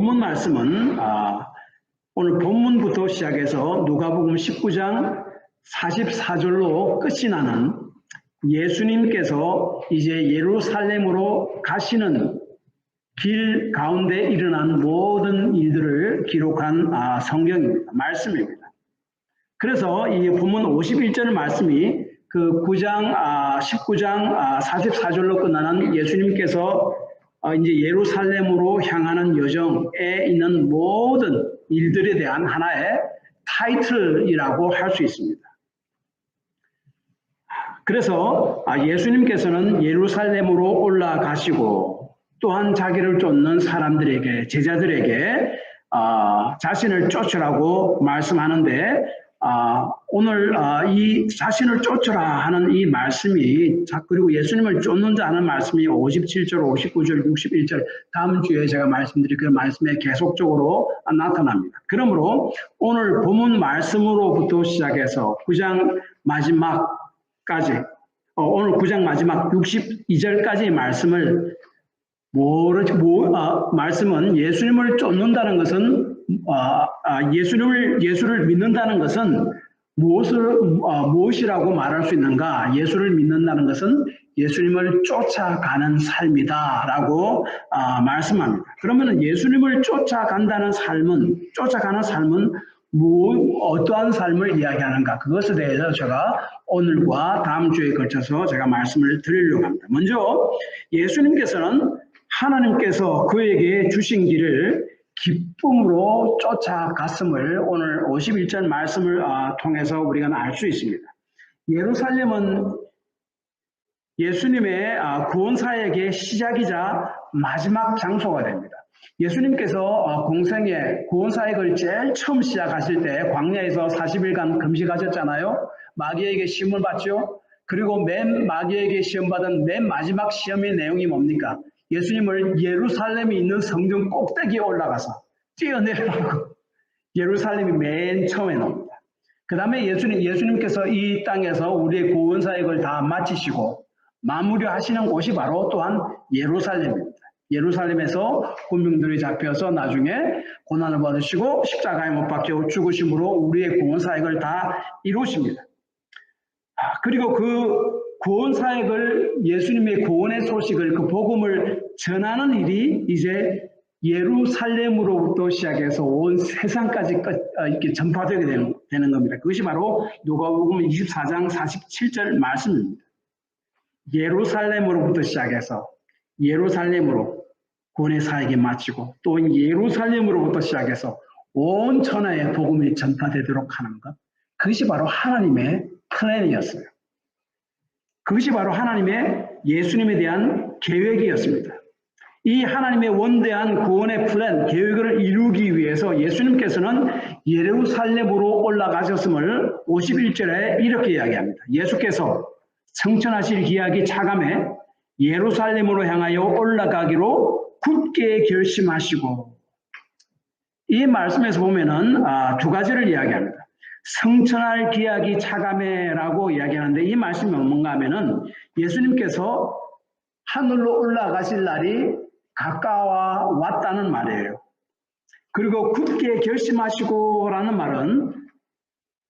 본문 말씀은 오늘 본문부터 시작해서 누가복음 19장 44절로 끝이 나는 예수님께서 이제 예루살렘으로 가시는 길 가운데 일어난 모든 일들을 기록한 성경입니다. 말씀입니다. 그래서 이 본문 51절 말씀이 그 19장 44절로 끝나는 예수님께서 이제 예루살렘으로 향하는 여정에 있는 모든 일들에 대한 하나의 타이틀이라고 할 수 있습니다. 그래서 예수님께서는 예루살렘으로 올라가시고 또한 자기를 쫓는 사람들에게, 제자들에게 자신을 쫓으라고 말씀하는데 오늘 이 자신을 쫓으라 하는 이 말씀이, 그리고 예수님을 쫓는다 하는 말씀이 57절, 59절, 61절 다음 주에 제가 말씀드릴 그 말씀에 계속적으로 나타납니다. 그러므로 오늘 본문 말씀으로부터 시작해서 9장 마지막까지, 오늘 9장 마지막 62절까지의 말씀을 말씀은 예수님을 쫓는다는 것은 예수를 믿는다는 것은 무엇이라고 말할 수 있는가? 예수를 믿는다는 것은 예수님을 쫓아가는 삶이다라고 말씀합니다. 그러면 예수님을 쫓아가는 삶은 어떠한 삶을 이야기하는가? 그것에 대해서 제가 오늘과 다음 주에 걸쳐서 제가 말씀을 드리려고 합니다. 먼저 예수님께서는 하나님께서 그에게 주신 길을 기쁨으로 쫓아갔음을 오늘 51절 말씀을 통해서 우리가 알 수 있습니다. 예루살렘은 예수님의 구원사역의 시작이자 마지막 장소가 됩니다. 예수님께서 공생의 구원사역을 제일 처음 시작하실 때 광야에서 40일간 금식하셨잖아요. 마귀에게 시험을 받죠. 그리고 마귀에게 시험받은 맨 마지막 시험의 내용이 뭡니까? 예수님을 예루살렘이 있는 성전 꼭대기에 올라가서 뛰어내려고 예루살렘이 맨 처음에 나옵니다. 그 다음에 예수님께서 이 땅에서 우리의 구원사역을 다 마치시고 마무리하시는 곳이 바로 또한 예루살렘입니다. 예루살렘에서 군병들이 잡혀서 나중에 고난을 받으시고 십자가에 못 박혀 죽으심으로 우리의 구원사역을 다 이루십니다. 그리고 그 구원사역을, 예수님의 구원의 소식을, 그 복음을 전하는 일이 이제 예루살렘으로부터 시작해서 온 세상까지 이렇게 전파되게 되는 겁니다. 그것이 바로 누가복음 24장 47절 말씀입니다. 예루살렘으로부터 시작해서 예루살렘으로 구원의 사역이 마치고 또 예루살렘으로부터 시작해서 온 천하에 복음이 전파되도록 하는 것, 그것이 바로 하나님의 플랜이었어요. 그것이 바로 하나님의 예수님에 대한 계획이었습니다. 이 하나님의 원대한 구원의 플랜, 계획을 이루기 위해서 예수님께서는 예루살렘으로 올라가셨음을 51절에 이렇게 이야기합니다. 예수께서 성천하실 기약이 차감해 예루살렘으로 향하여 올라가기로 굳게 결심하시고, 이 말씀에서 보면은 두 가지를 이야기합니다. 성천할 기약이 차감해라고 이야기하는데 이 말씀이 뭔가 하면은 예수님께서 하늘로 올라가실 날이 가까워 왔다는 말이에요. 그리고 굳게 결심하시고라는 말은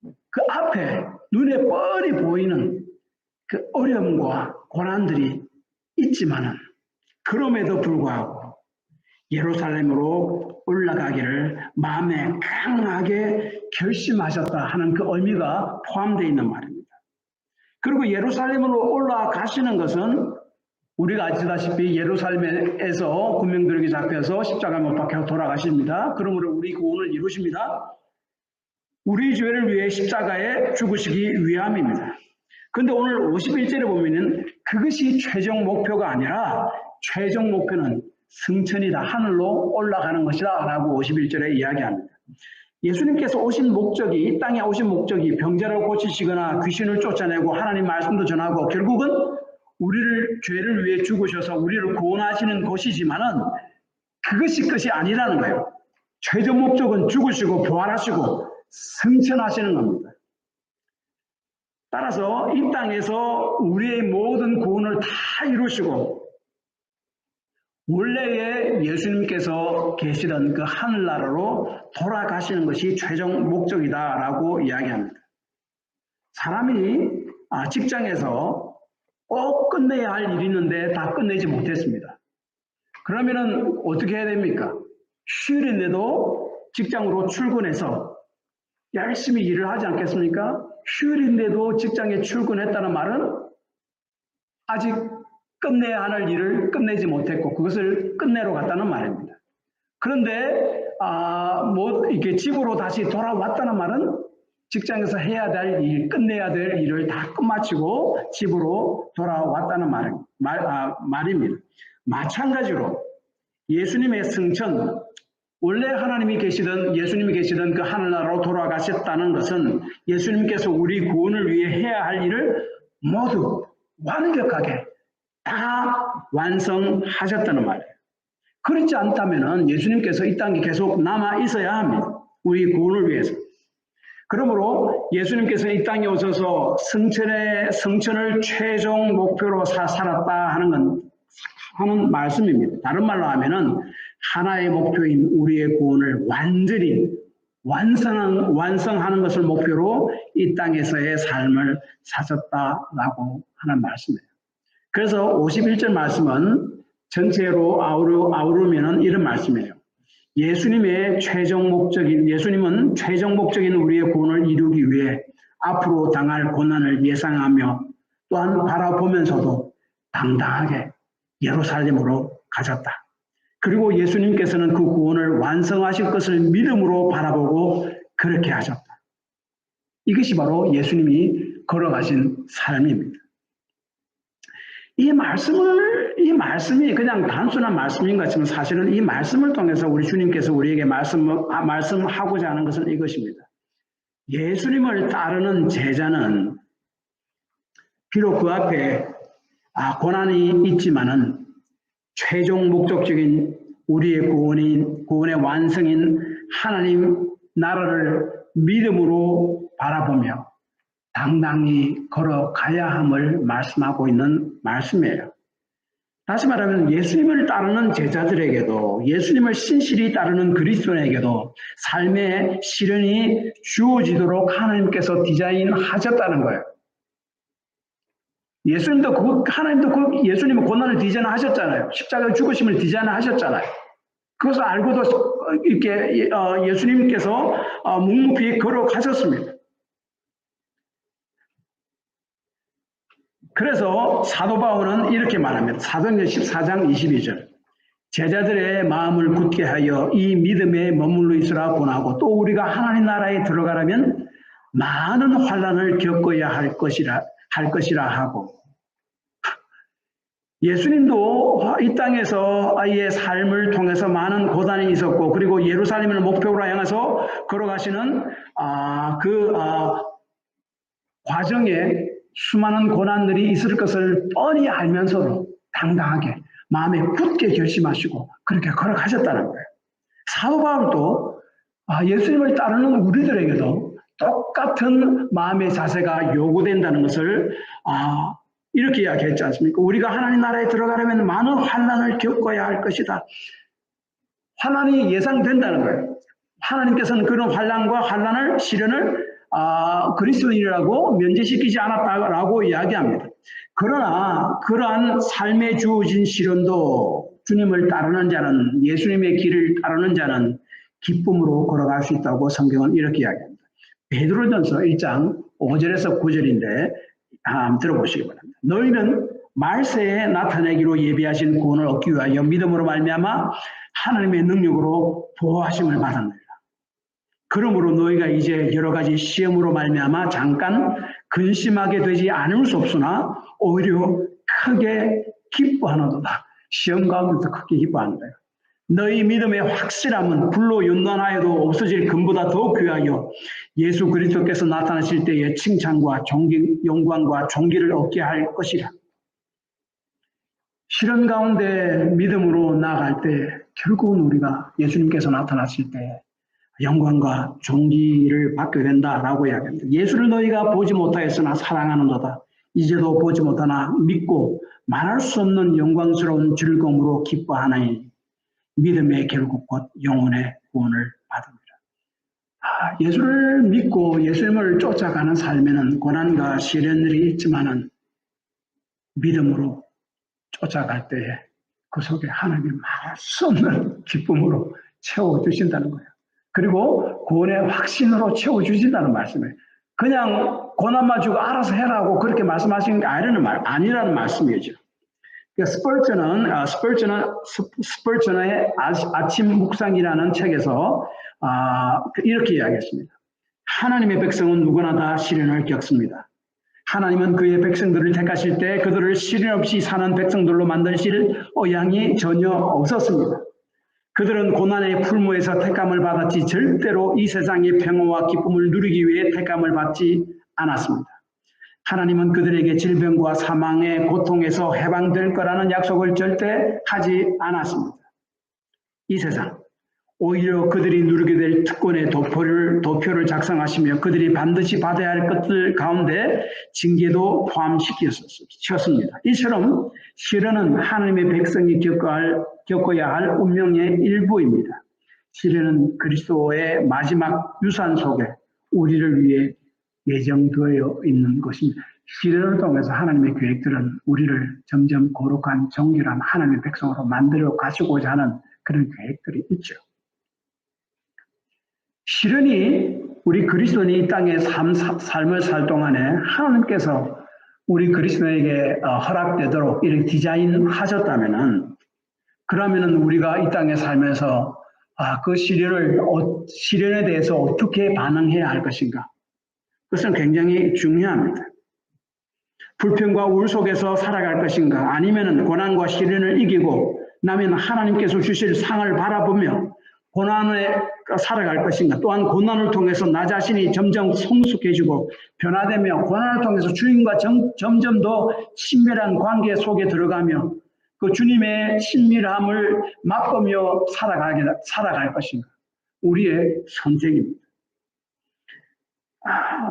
그 앞에 눈에 뻔히 보이는 그 어려움과 고난들이 있지만은 그럼에도 불구하고 예루살렘으로 올라가기를 마음에 강하게 결심하셨다 하는 그 의미가 포함되어 있는 말입니다. 그리고 예루살렘으로 올라가시는 것은 우리가 아시다시피 예루살렘에서 군병들에게 잡혀서 십자가에 못 박혀 돌아가십니다. 그러므로 우리 구원을 이루십니다. 우리 죄를 위해 십자가에 죽으시기 위함입니다. 그런데 오늘 51절에 보면은 그것이 최종 목표가 아니라 최종 목표는 승천이다, 하늘로 올라가는 것이다 라고 51절에 이야기합니다. 예수님께서 오신 목적이, 이 땅에 오신 목적이 병자를 고치시거나 귀신을 쫓아내고 하나님 말씀도 전하고 결국은 죄를 위해 죽으셔서 우리를 구원하시는 것이지만은 그것이 끝이 아니라는 거예요. 최종 목적은 죽으시고 부활하시고 승천하시는 겁니다. 따라서 이 땅에서 우리의 모든 구원을 다 이루시고 원래의 예수님께서 계시던 그 하늘나라로 돌아가시는 것이 최종 목적이다라고 이야기합니다. 사람이 직장에서 꼭 끝내야 할 일이 있는데 다 끝내지 못했습니다. 그러면은 어떻게 해야 됩니까? 휴일인데도 직장으로 출근해서 열심히 일을 하지 않겠습니까? 휴일인데도 직장에 출근했다는 말은 아직 끝내야 할 일을 끝내지 못했고 그것을 끝내러 갔다는 말입니다. 그런데 이렇게 집으로 다시 돌아왔다는 말은 직장에서 해야 될 일, 끝내야 될 일을 다 끝마치고 집으로 돌아왔다는 말입니다. 마찬가지로 예수님의 승천, 원래 예수님이 계시던 그 하늘나라로 돌아가셨다는 것은 예수님께서 우리 구원을 위해 해야 할 일을 모두 완벽하게 다 완성하셨다는 말이에요. 그렇지 않다면 예수님께서 이 땅에 계속 남아 있어야 합니다. 우리 구원을 위해서. 그러므로 예수님께서 이 땅에 오셔서 승천을 최종 목표로 살았다 하는 말씀입니다. 다른 말로 하면은 하나의 목표인 우리의 구원을 완전히 완성하는 것을 목표로 이 땅에서의 삶을 사셨다라고 하는 말씀이에요. 그래서 51절 말씀은 전체로 아우르면은 이런 말씀이에요. 예수님은 최종 목적인 우리의 구원을 이루기 위해 앞으로 당할 고난을 예상하며 또한 바라보면서도 당당하게 예루살렘으로 가셨다. 그리고 예수님께서는 그 구원을 완성하실 것을 믿음으로 바라보고 그렇게 하셨다. 이것이 바로 예수님이 걸어가신 삶입니다. 이 말씀이 그냥 단순한 말씀인 것 같지만 사실은 이 말씀을 통해서 우리 주님께서 우리에게 말씀하고자 하는 것은 이것입니다. 예수님을 따르는 제자는 비록 그 앞에 고난이 있지만은 최종 목적적인 우리의 구원의 완성인 하나님 나라를 믿음으로 바라보며 당당히 걸어가야 함을 말씀하고 있는 말씀이에요. 다시 말하면 예수님을 따르는 제자들에게도 예수님을 신실히 따르는 그리스도인에게도 삶의 시련이 주어지도록 하나님께서 디자인하셨다는 거예요. 하나님도 예수님의 고난을 디자인하셨잖아요. 십자가의 죽으심을 디자인하셨잖아요. 그것을 알고도 이렇게 예수님께서 묵묵히 걸어가셨습니다. 그래서 사도 바울은 이렇게 말합니다. 사도행전 14장 22절. 제자들의 마음을 굳게 하여 이 믿음에 머물러 있으라 권하고 또 우리가 하나님 나라에 들어가려면 많은 환난을 겪어야 할 것이라 하고 예수님도 이 땅에서의 삶을 통해서 많은 고난이 있었고 그리고 예루살렘을 목표로 향해서 걸어가시는 과정에 수많은 고난들이 있을 것을 뻔히 알면서도 당당하게 마음에 굳게 결심하시고 그렇게 걸어가셨다는 거예요. 사도 바울도 예수님을 따르는 우리들에게도 똑같은 마음의 자세가 요구된다는 것을 이렇게 이야기했지 않습니까? 우리가 하나님 나라에 들어가려면 많은 환난을 겪어야 할 것이다. 환난이 예상된다는 거예요. 하나님께서는 그런 환난을 시련을 그리스도인이라고 면제시키지 않았다라고 이야기합니다. 그러나 그러한 삶에 주어진 시련도 주님을 따르는 자는 예수님의 길을 따르는 자는 기쁨으로 걸어갈 수 있다고 성경은 이렇게 이야기합니다. 베드로전서 1장 5절에서 9절인데 들어보시기 바랍니다. 너희는 말세에 나타내기로 예비하신 구원을 얻기 위하여 믿음으로 말미암아 하나님의 능력으로 보호하심을 받았느니라. 그러므로 너희가 이제 여러 가지 시험으로 말미암아 잠깐 근심하게 되지 않을 수 없으나 오히려 크게 기뻐하노도다. 시험 가운데서 크게 기뻐한다. 너희 믿음의 확실함은 불로 연단하여도 없어질 금보다 더 귀하여 예수 그리스도께서 나타나실 때에 칭찬과 영광과 존귀를 얻게 할 것이라. 시련 가운데 믿음으로 나아갈 때 결국은 우리가 예수님께서 나타나실 때 영광과 존귀를 받게 된다라고 이야기합니다. 예수를 너희가 보지 못하였으나 사랑하는도다. 이제도 보지 못하나 믿고 말할 수 없는 영광스러운 즐거움으로 기뻐하나니 믿음의 결국 곧 영혼의 구원을 받습니다. 예수를 믿고 예수님을 쫓아가는 삶에는 고난과 시련들이 있지만은 믿음으로 쫓아갈 때에 그 속에 하나님이 말할 수 없는 기쁨으로 채워주신다는 거예요. 그리고 구원의 확신으로 채워주신다는 말씀이에요. 그냥 고난만 주고 알아서 해라고 그렇게 말씀하신 게 아니라는 말씀이죠. 스펄전의 아침 묵상이라는 책에서 이렇게 이야기했습니다. 하나님의 백성은 누구나 다 시련을 겪습니다. 하나님은 그의 백성들을 택하실 때 그들을 시련 없이 사는 백성들로 만드실 의향이 전혀 없었습니다. 그들은 고난의 풀무에서 택함을 받았지 절대로 이 세상의 평화와 기쁨을 누리기 위해 택함을 받지 않았습니다. 하나님은 그들에게 질병과 사망의 고통에서 해방될 거라는 약속을 절대 하지 않았습니다. 이 세상, 오히려 그들이 누리게 될 특권의 도표를 작성하시며 그들이 반드시 받아야 할 것들 가운데 징계도 포함시켰습니다. 이처럼 시련은 하나님의 백성이 겪어야 할 운명의 일부입니다. 시련은 그리스도의 마지막 유산 속에 우리를 위해 예정되어 있는 것입니다. 시련을 통해서 하나님의 계획들은 우리를 점점 거룩한 정결한 하나님의 백성으로 만들어 가시고자 하는 그런 계획들이 있죠. 시련이 우리 그리스도인이 이 땅에 삶을 살 동안에 하나님께서 우리 그리스도인에게 허락되도록 이렇게 디자인하셨다면은 그러면은 우리가 이 땅에 살면서 그 시련에 대해서 어떻게 반응해야 할 것인가? 그것은 굉장히 중요합니다. 불평과 우울 속에서 살아갈 것인가? 아니면은 고난과 시련을 이기고 나면 하나님께서 주실 상을 바라보며 고난에 살아갈 것인가? 또한 고난을 통해서 나 자신이 점점 성숙해지고 변화되며 고난을 통해서 주님과 점점 더 친밀한 관계 속에 들어가며 그 주님의 친밀함을 맛보며 살아갈 것인가? 우리의 선택입니다.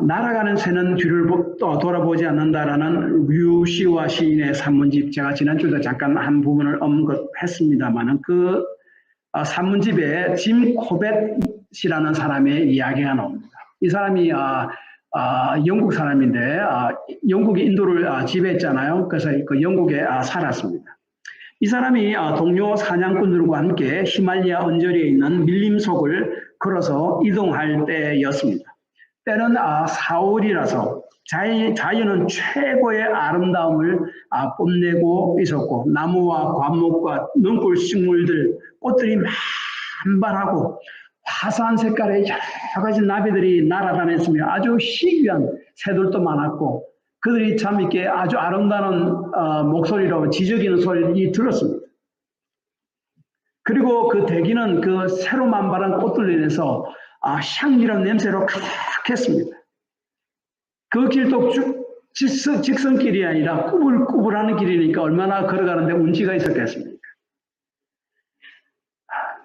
날아가는 새는 뒤를 또 돌아보지 않는다라는 류시와 시인의 산문집, 제가 지난주에도 잠깐 한 부분을 언급했습니다만 그 산문집에 짐 코벳이라는 사람의 이야기가 나옵니다. 이 사람이 영국 사람인데 영국이 인도를 지배했잖아요. 그래서 그 영국에 살았습니다. 이 사람이 동료 사냥꾼들과 함께 히말리아 언저리에 있는 밀림속을 걸어서 이동할 때였습니다. 때는 4월이라서 자연은 최고의 아름다움을 뽐내고 있었고 나무와 과목과 넝굴 식물들, 꽃들이 만발하고 화사한 색깔의 여러 가지 나비들이 날아다녔으며 아주 희귀한 새들도 많았고 그들이 참 이렇게 아주 아름다운 목소리로 지저귀는 소리를 들었습니다. 그리고 그 대기는 그 새로 만발한 꽃들로 인해서 향기로운 냄새로 가득했습니다. 그 길도 직선길이 아니라 꾸불꾸불하는 길이니까 얼마나 걸어가는데 운치가 있었겠습니까?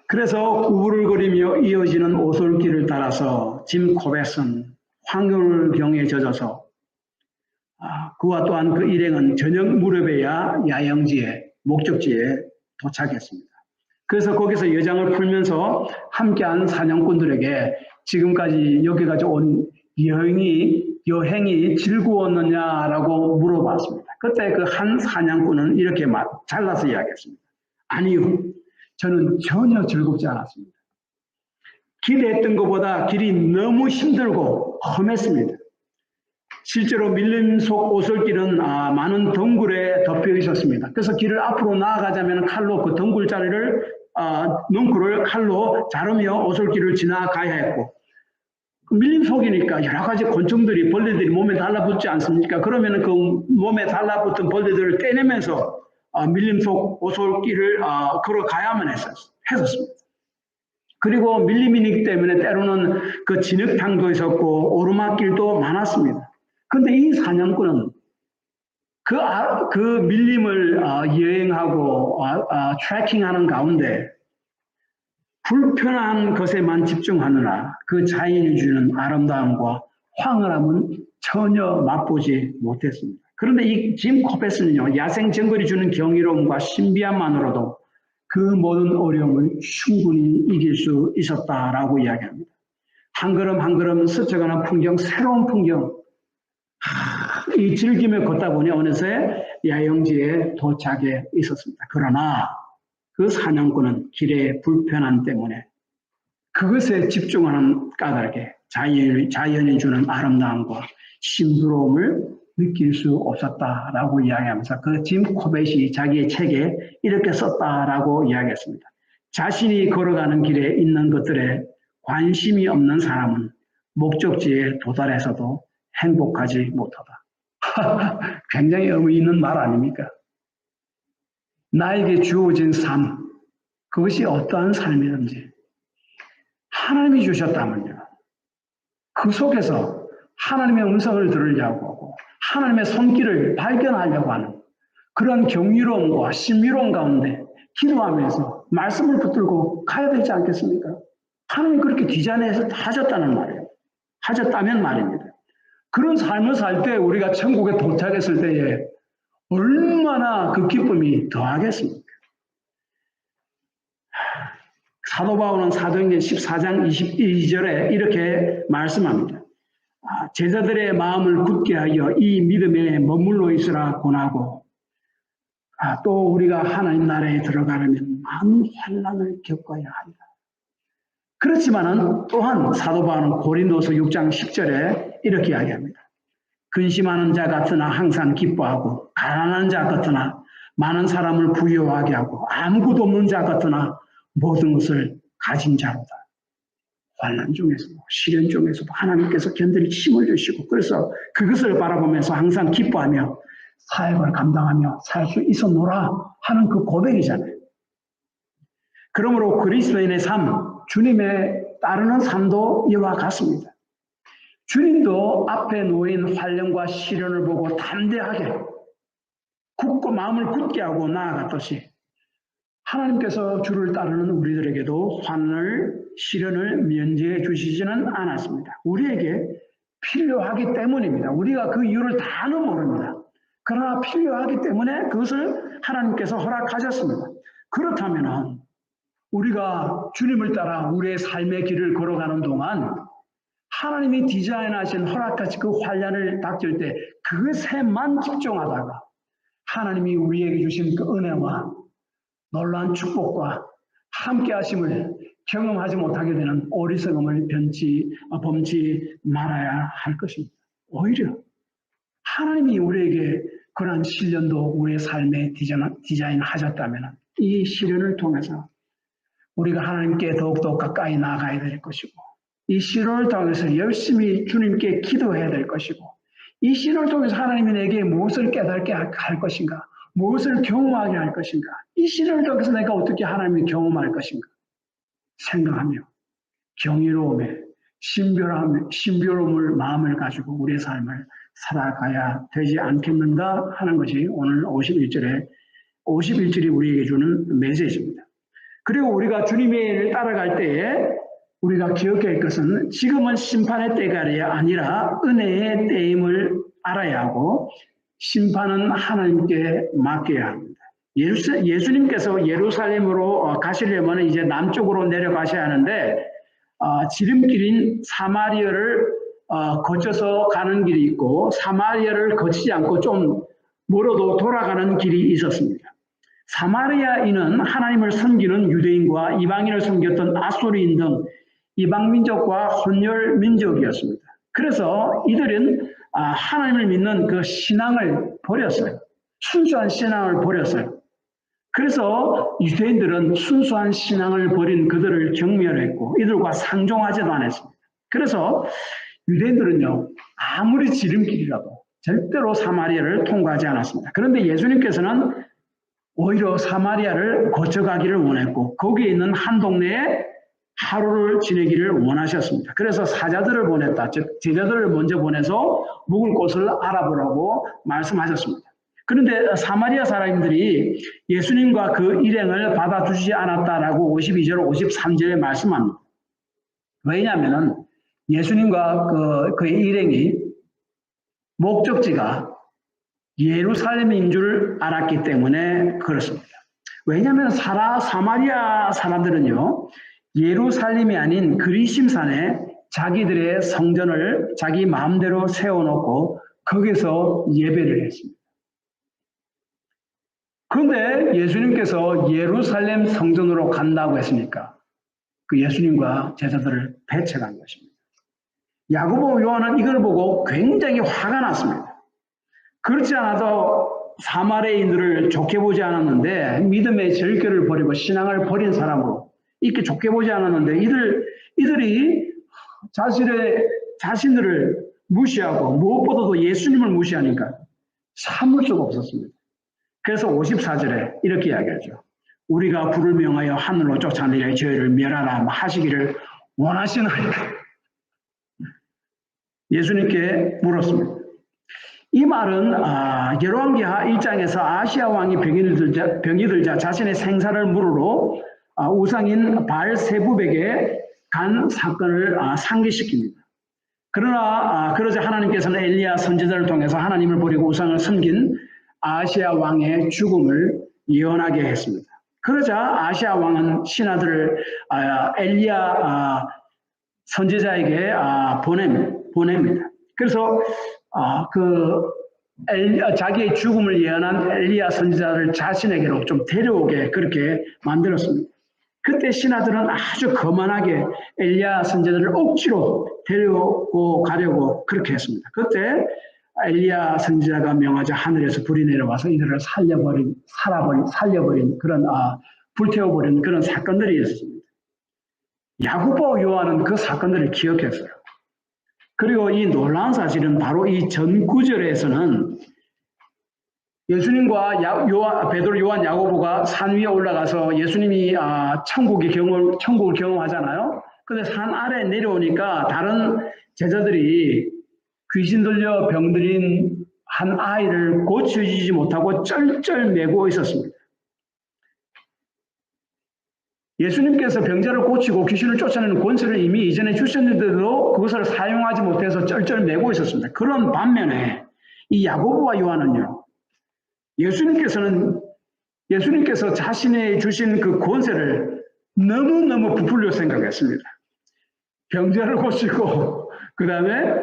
그래서 구부를거리며 이어지는 오솔길을 따라서 짐 코벳은 황홀경에 젖어서 그와 또한 그 일행은 저녁 무렵에야 야영지에 목적지에 도착했습니다. 그래서 거기서 여장을 풀면서 함께한 사냥꾼들에게 지금까지 여기까지 온 여행이 즐거웠느냐라고 물어봤습니다. 그때 그 한 사냥꾼은 이렇게 잘라서 이야기했습니다. 아니요, 저는 전혀 즐겁지 않았습니다. 기대했던 것보다 길이 너무 힘들고 험했습니다. 실제로 밀림 속 오솔길은 많은 덩굴에 덮여 있었습니다. 그래서 길을 앞으로 나아가자면 칼로 그 덩굴 자리를 넝굴을 칼로 자르며 오솔길을 지나가야 했고 밀림 속이니까 여러 가지 곤충들이 벌레들이 몸에 달라붙지 않습니까? 그러면 그 몸에 달라붙은 벌레들을 떼내면서 밀림 속 오솔길을 걸어가야만 했었습니다. 그리고 밀림이기 때문에 때로는 그 진흙탕도 있었고 오르막길도 많았습니다. 그런데 이 사냥꾼은 그 밀림을 여행하고 트래킹하는 가운데 불편한 것에만 집중하느라 그 자연이 주는 아름다움과 황홀함은 전혀 맛보지 못했습니다. 그런데 이 짐 코베스는요, 야생 정글이 주는 경이로움과 신비함만으로도 그 모든 어려움을 충분히 이길 수 있었다라고 이야기합니다. 한 걸음 한 걸음 스쳐가는 풍경, 새로운 풍경, 이 즐기며 걷다 보니 어느새 야영지에 도착해 있었습니다. 그러나 그 사냥꾼은 길의 불편함 때문에 그것에 집중하는 까닭에 자연이 주는 아름다움과 신비로움을 느낄 수 없었다라고 이야기하면서 그 짐 코벳이 자기의 책에 이렇게 썼다라고 이야기했습니다. 자신이 걸어가는 길에 있는 것들에 관심이 없는 사람은 목적지에 도달해서도 행복하지 못하다. 굉장히 의미 있는 말 아닙니까? 나에게 주어진 삶, 그것이 어떠한 삶이든지 하나님이 주셨다면요, 그 속에서 하나님의 음성을 들으려고 하고 하나님의 손길을 발견하려고 하는 그런 경이로움과 신비로움 가운데 기도하면서 말씀을 붙들고 가야 되지 않겠습니까? 하나님이 그렇게 디자인해서 하셨다는 말이에요. 하셨다면 말입니다. 그런 삶을 살 때 우리가 천국에 도착했을 때에 얼마나 그 기쁨이 더하겠습니까? 사도 바울은 사도행전 14장 22절에 이렇게 말씀합니다. 제자들의 마음을 굳게 하여 이 믿음에 머물러 있으라 권하고, 또 우리가 하나님 나라에 들어가려면 많은 환난을 겪어야 한다. 그렇지만은 또한 사도 바울은 고린도서 6장 10절에 이렇게 이야기합니다. 근심하는 자 같으나 항상 기뻐하고, 가난한 자 같으나 많은 사람을 부유하게 하고, 아무것도 없는 자 같으나 모든 것을 가진 자로다. 환난 중에서도 시련 중에서도 하나님께서 견딜 힘을 주시고, 그래서 그것을 바라보면서 항상 기뻐하며 사역을 감당하며 살 수 있었노라 하는 그 고백이잖아요. 그러므로 그리스도인의 삶, 주님의 따르는 삶도 이와 같습니다. 주님도 앞에 놓인 환난과 시련을 보고 담대하게 굳고 마음을 굳게 하고 나아갔듯이 하나님께서 주를 따르는 우리들에게도 환난을, 시련을 면제해 주시지는 않았습니다. 우리에게 필요하기 때문입니다. 우리가 그 이유를 다는 모릅니다. 그러나 필요하기 때문에 그것을 하나님께서 허락하셨습니다. 그렇다면 우리가 주님을 따라 우리의 삶의 길을 걸어가는 동안 하나님이 디자인하신 허락하신 그 환난을 닥칠 때 그것에만 집중하다가 하나님이 우리에게 주신 그 은혜와 놀라운 축복과 함께 하심을 경험하지 못하게 되는 어리석음을 범치 말아야 할 것입니다. 오히려 하나님이 우리에게 그러한 시련도 우리의 삶에 디자인하셨다면 이 시련을 통해서 우리가 하나님께 더욱더 가까이 나아가야 될 것이고, 이 시련을 통해서 열심히 주님께 기도해야 될 것이고, 이 시련을 통해서 하나님이 내게 무엇을 깨닫게 할 것인가, 무엇을 경험하게 할 것인가, 이 시련을 통해서 내가 어떻게 하나님을 경험할 것인가 생각하며 경이로움에 신비로움을 마음을 가지고 우리의 삶을 살아가야 되지 않겠는가 하는 것이 오늘 51절이 우리에게 주는 메시지입니다. 그리고 우리가 주님의 따라갈 때에 우리가 기억해야 할 것은 지금은 심판의 때가 아니라 은혜의 때임을 알아야 하고, 심판은 하나님께 맡겨야 합니다. 예수님께서 예루살렘으로 가시려면 이제 남쪽으로 내려가셔야 하는데, 지름길인 사마리아를 거쳐서 가는 길이 있고, 사마리아를 거치지 않고 좀 멀어도 돌아가는 길이 있었습니다. 사마리아인은 하나님을 섬기는 유대인과 이방인을 섬겼던 아수리인 등 이방민족과 혼혈 민족이었습니다. 그래서 이들은 하나님을 믿는 그 신앙을 버렸어요. 순수한 신앙을 버렸어요. 그래서 유대인들은 순수한 신앙을 버린 그들을 경멸했고 이들과 상종하지도 않았습니다. 그래서 유대인들은요, 아무리 지름길이라도 절대로 사마리아를 통과하지 않았습니다. 그런데 예수님께서는 오히려 사마리아를 거쳐가기를 원했고 거기에 있는 한 동네에 하루를 지내기를 원하셨습니다. 그래서 사자들을 보냈다. 즉 제자들을 먼저 보내서 묵을 곳을 알아보라고 말씀하셨습니다. 그런데 사마리아 사람들이 예수님과 그 일행을 받아주지 않았다라고 52절, 53절에 말씀합니다. 왜냐하면 예수님과 그의 일행이 목적지가 예루살렘인 줄 알았기 때문에 그렇습니다. 왜냐하면 사마리아 사람들은요, 예루살렘이 아닌 그리심산에 자기들의 성전을 자기 마음대로 세워놓고 거기서 예배를 했습니다. 그런데 예수님께서 예루살렘 성전으로 간다고 했으니까 그 예수님과 제자들을 배척한 것입니다. 야고보 요한은 이걸 보고 굉장히 화가 났습니다. 그렇지 않아도 사마리아인들을 좋게 보지 않았는데, 믿음의 절개를 버리고 신앙을 버린 사람으로 이렇게 좋게 보지 않았는데, 이들이 자신들을 무시하고 무엇보다도 예수님을 무시하니까 참을 수가 없었습니다. 그래서 54절에 이렇게 이야기하죠. 우리가 불을 명하여 하늘로 쫓아내려 저희를 멸하라 하시기를 원하시나이까? 예수님께 물었습니다. 이 말은 열왕기하 1장에서 아시아 왕이 병이 들자 자신의 생사를 물으러 우상인 바알세붑에게 간 사건을 상기시킵니다. 그러나 그러자 하나님께서는 엘리야 선지자를 통해서 하나님을 버리고 우상을 섬긴 아시아 왕의 죽음을 예언하게 했습니다. 그러자 아시아 왕은 신하들을 엘리야 선지자에게 보냅니다. 그래서 자기의 죽음을 예언한 엘리야 선지자를 자신에게로 좀 데려오게 그렇게 만들었습니다. 그때 신하들은 아주 거만하게 엘리야 선지자를 억지로 데려오고 가려고 그렇게 했습니다. 그때 엘리야 선지자가 명하자 하늘에서 불이 내려와서 이들을 살려버린 그런 불태워버린 그런 사건들이 있었습니다. 야고보 요한은 그 사건들을 기억했어요. 그리고 이 놀라운 사실은 바로 이 전 구절에서는 예수님과 베드로, 요한, 야고보가 산 위에 올라가서 예수님이 천국을 경험하잖아요. 근데 산 아래 내려오니까 다른 제자들이 귀신 들려 병들인 한 아이를 고쳐주지 못하고 쩔쩔매고 있었습니다. 예수님께서 병자를 고치고 귀신을 쫓아내는 권세를 이미 이전에 주셨는데도 그것을 사용하지 못해서 쩔쩔매고 있었습니다. 그런 반면에 이 야고보와 요한은요, 예수님께서 자신의 주신 그 권세를 너무너무 부풀려 생각했습니다. 병자를 고치고 그 다음에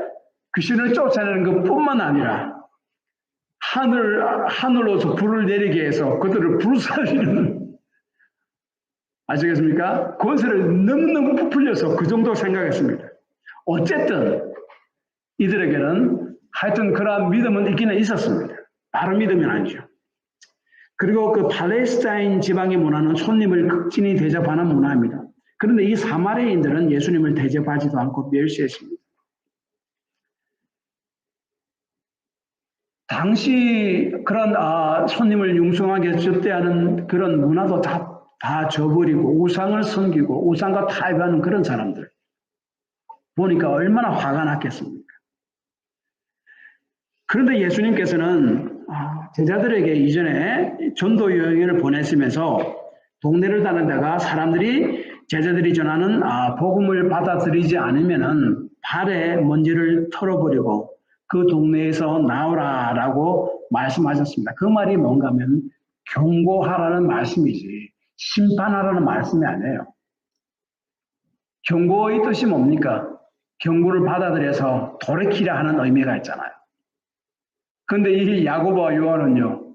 귀신을 쫓아내는 것뿐만 아니라 하늘로서 불을 내리게 해서 그들을 불살리는, 아시겠습니까? 권세를 너무너무 부풀려서 그 정도 생각했습니다. 어쨌든 이들에게는 하여튼 그러한 믿음은 있기는 있었습니다. 바른 믿음은 아니죠. 그리고 그 팔레스타인 지방의 문화는 손님을 극진히 대접하는 문화입니다. 그런데 이 사마리아인들은 예수님을 대접하지도 않고 멸시했습니다. 당시 그런 손님을 융숭하게 접대하는 그런 문화도 다 저버리고 우상을 섬기고 우상과 타협하는 그런 사람들 보니까 얼마나 화가 났겠습니까? 그런데 예수님께서는 제자들에게 이전에 전도 여행을 보내시면서 동네를 다니다가 제자들이 전하는 복음을 받아들이지 않으면은 발에 먼지를 털어버리고 그 동네에서 나오라라고 말씀하셨습니다. 그 말이 뭔가 하면 경고하라는 말씀이지 심판하라는 말씀이 아니에요. 경고의 뜻이 뭡니까? 경고를 받아들여서 돌이키라 하는 의미가 있잖아요. 그런데 이 야고보와 요한은요,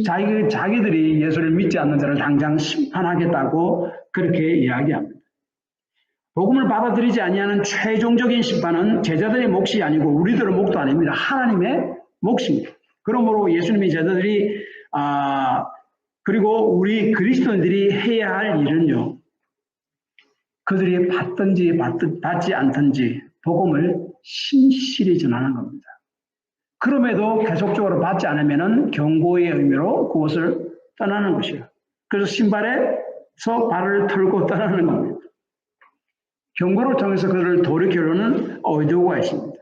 자기들이 예수를 믿지 않는 자를 당장 심판하겠다고 그렇게 이야기합니다. 복음을 받아들이지 아니하는 최종적인 심판은 제자들의 몫이 아니고 우리들의 몫도 아닙니다. 하나님의 몫입니다. 그러므로 예수님의 제자들이 그리고 우리 그리스도인들이 해야 할 일은요, 그들이 받든지 받지 않든지 복음을 신실히 전하는 겁니다. 그럼에도 계속적으로 받지 않으면 경고의 의미로 그것을 떠나는 것이에요. 그래서 신발에서 발을 털고 떠나는 겁니다. 경고를 통해서 그들을 돌이키려는 의도가 있습니다.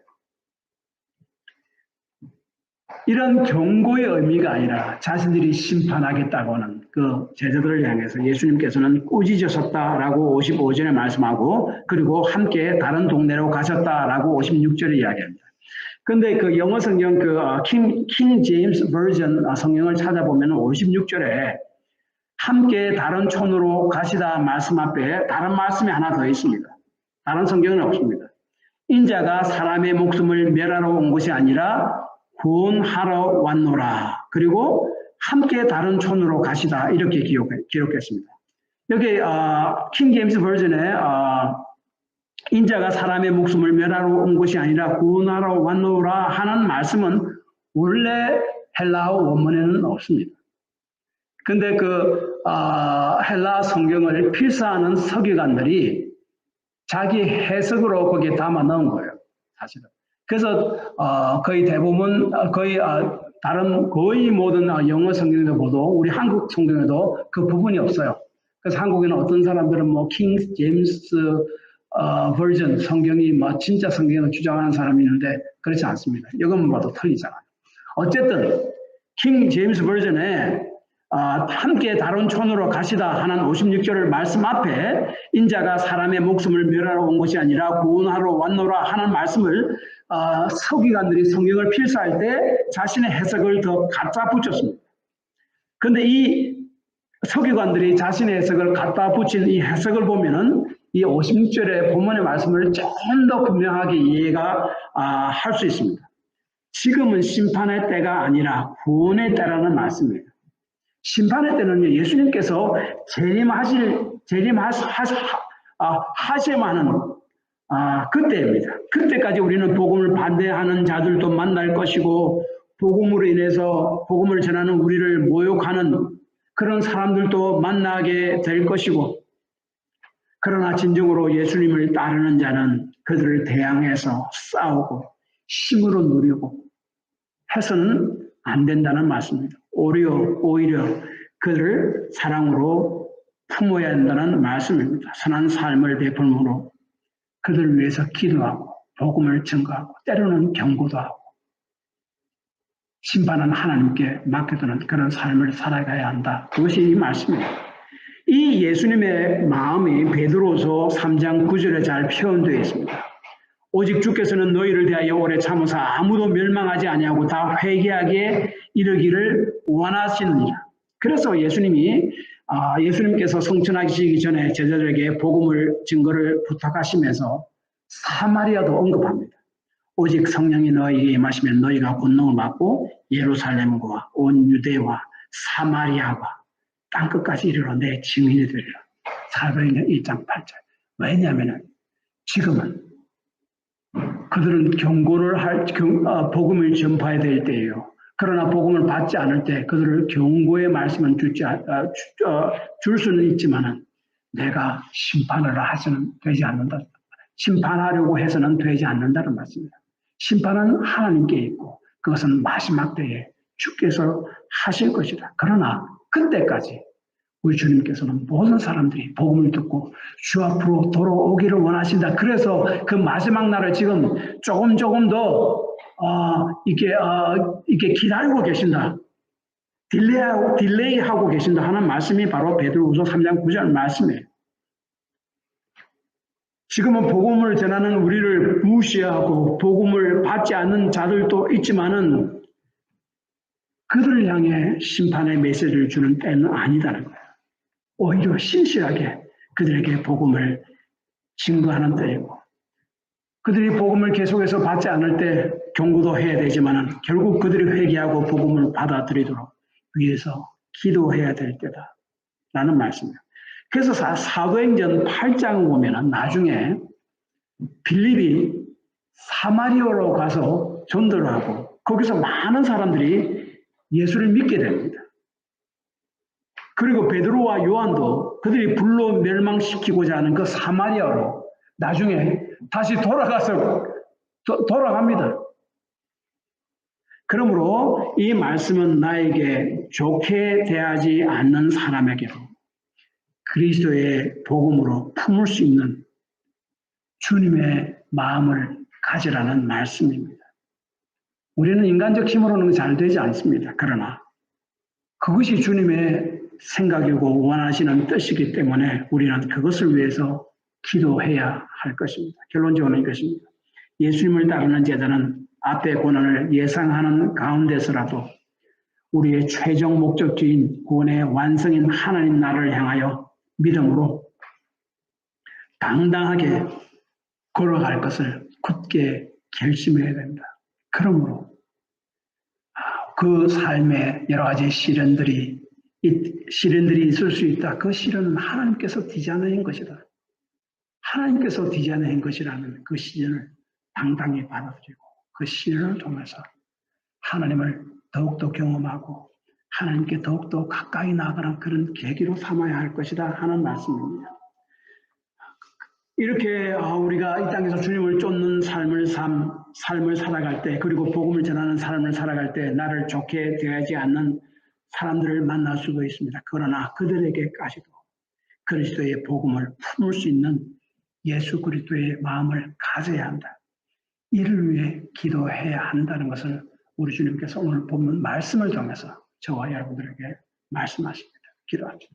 이런 경고의 의미가 아니라 자신들이 심판하겠다고 하는 그 제자들을 향해서 예수님께서는 꾸짖으셨다라고 55절에 말씀하고, 그리고 함께 다른 동네로 가셨다라고 56절에 이야기합니다. 근데 그 영어 성경 킹 제임스 버전 성경을 찾아보면 56절에 함께 다른 촌으로 가시다 말씀 앞에 다른 말씀이 하나 더 있습니다. 다른 성경은 없습니다. 인자가 사람의 목숨을 멸하러 온 것이 아니라 구원하러 왔노라. 그리고 함께 다른 촌으로 가시다 이렇게 기록했습니다. 여기 킹 제임스 버전에 인자가 사람의 목숨을 멸하러 온 것이 아니라 구원하러 왔노라 하는 말씀은 원래 헬라어 원문에는 없습니다. 근데 헬라 성경을 필사하는 서기관들이 자기 해석으로 거기에 담아 넣은 거예요, 사실은. 그래서 거의 대부분 거의 모든 영어 성경에도 보도 우리 한국 성경에도 그 부분이 없어요. 그래서 한국에는 어떤 사람들은 킹 제임스 버전 성경이 진짜 성경을 주장하는 사람이 있는데 그렇지 않습니다. 이것만 봐도 틀리잖아요. 어쨌든 킹 제임스 버전에 함께 다른 촌으로 가시다 하는 56절을 말씀 앞에 인자가 사람의 목숨을 멸하러 온 것이 아니라 구원하러 왔노라 하는 말씀을 서기관들이 성경을 필사할 때 자신의 해석을 더 갖다 붙였습니다. 그런데 이 서기관들이 자신의 해석을 갖다 붙인 이 해석을 보면은 이 56절의 본문의 말씀을 조금 더 분명하게 이해가 할 수 있습니다. 지금은 심판의 때가 아니라 구원의 때라는 말씀이에요. 심판의 때는요, 예수님께서 하셔야만 하는 그때입니다. 그때까지 우리는 복음을 반대하는 자들도 만날 것이고, 복음으로 인해서 복음을 전하는 우리를 모욕하는 그런 사람들도 만나게 될 것이고, 그러나 진정으로 예수님을 따르는 자는 그들을 대항해서 싸우고 힘으로 누리고 해서는 안 된다는 말씀입니다. 오히려 그들을 사랑으로 품어야 한다는 말씀입니다. 선한 삶을 베풀므로 그들을 위해서 기도하고 복음을 증거하고 때로는 경고도 하고 심판은 하나님께 맡겨두는 그런 삶을 살아가야 한다. 그것이 이 말씀입니다. 이 예수님의 마음이 베드로서 3장 9절에 잘 표현되어 있습니다. 오직 주께서는 너희를 대하여 오래 참으사 아무도 멸망하지 아니하고 다 회개하게 이르기를 원하시느니라. 그래서 예수님께서 성천하시기 전에 제자들에게 복음을 증거를 부탁하시면서 사마리아도 언급합니다. 오직 성령이 너희에게 임하시면 너희가 권능을 받고 예루살렘과 온 유대와 사마리아와 땅끝까지 이르러 내 증인이 되리라. 사도행전 1장 8절. 왜냐하면 지금은 그들은 복음을 전파해야 될 때예요. 그러나 복음을 받지 않을 때 그들을 경고의 말씀은 줄 수는 있지만은 내가 심판을 하서는 되지 않는다. 심판하려고 해서는 되지 않는다는 말씀입니다. 심판은 하나님께 있고 그것은 마지막 때에 주께서 하실 것이다. 그러나 그때까지 우리 주님께서는 모든 사람들이 복음을 듣고 주 앞으로 돌아오기를 원하신다. 그래서 그 마지막 날을 지금 조금 더 이렇게 기다리고 계신다. 딜레이하고 계신다 하는 말씀이 바로 베드로후서 3장 9절 말씀이에요. 지금은 복음을 전하는 우리를 무시하고 복음을 받지 않는 자들도 있지만은 그들을 향해 심판의 메시지를 주는 때는 아니다는 거예요. 오히려 신실하게 그들에게 복음을 증거하는 때이고 그들이 복음을 계속해서 받지 않을 때 경고도 해야 되지만 결국 그들이 회개하고 복음을 받아들이도록 위해서 기도해야 될 때다라는 말씀이에요. 그래서 사도행전 8장을 보면 나중에 빌립이 사마리아로 가서 전도를 하고 거기서 많은 사람들이 예수를 믿게 됩니다. 그리고 베드로와 요한도 그들이 불로 멸망시키고자 하는 그 사마리아로 나중에 다시 돌아갑니다. 그러므로 이 말씀은 나에게 좋게 대하지 않는 사람에게도 그리스도의 복음으로 품을 수 있는 주님의 마음을 가지라는 말씀입니다. 우리는 인간적 힘으로는 잘 되지 않습니다. 그러나 그것이 주님의 생각이고 원하시는 뜻이기 때문에 우리는 그것을 위해서 기도해야 할 것입니다. 결론적으로 이것입니다. 예수님을 따르는 제자는 앞의 고난을 예상하는 가운데서라도 우리의 최종 목적지인 구원의 완성인 하나님 나라를 향하여 믿음으로 당당하게 걸어갈 것을 굳게 결심해야 됩니다. 그러므로 그 삶에 여러 가지 시련들이 있을 수 있다. 그 시련은 하나님께서 디자인한 것이다. 하나님께서 디자인한 것이라는 그 시련을 당당히 받아들이고 그 시련을 통해서 하나님을 더욱더 경험하고 하나님께 더욱더 가까이 나아가는 그런 계기로 삼아야 할 것이다 하는 말씀입니다. 이렇게 우리가 이 땅에서 주님을 쫓는 삶을 살아갈 때, 그리고 복음을 전하는 삶을 살아갈 때 나를 좋게 대하지 않는 사람들을 만날 수도 있습니다. 그러나 그들에게까지도 그리스도의 복음을 품을 수 있는 예수 그리스도의 마음을 가져야 한다. 이를 위해 기도해야 한다는 것을 우리 주님께서 오늘 본문 말씀을 통해서 저와 여러분들에게 말씀하십니다. 기도합시다.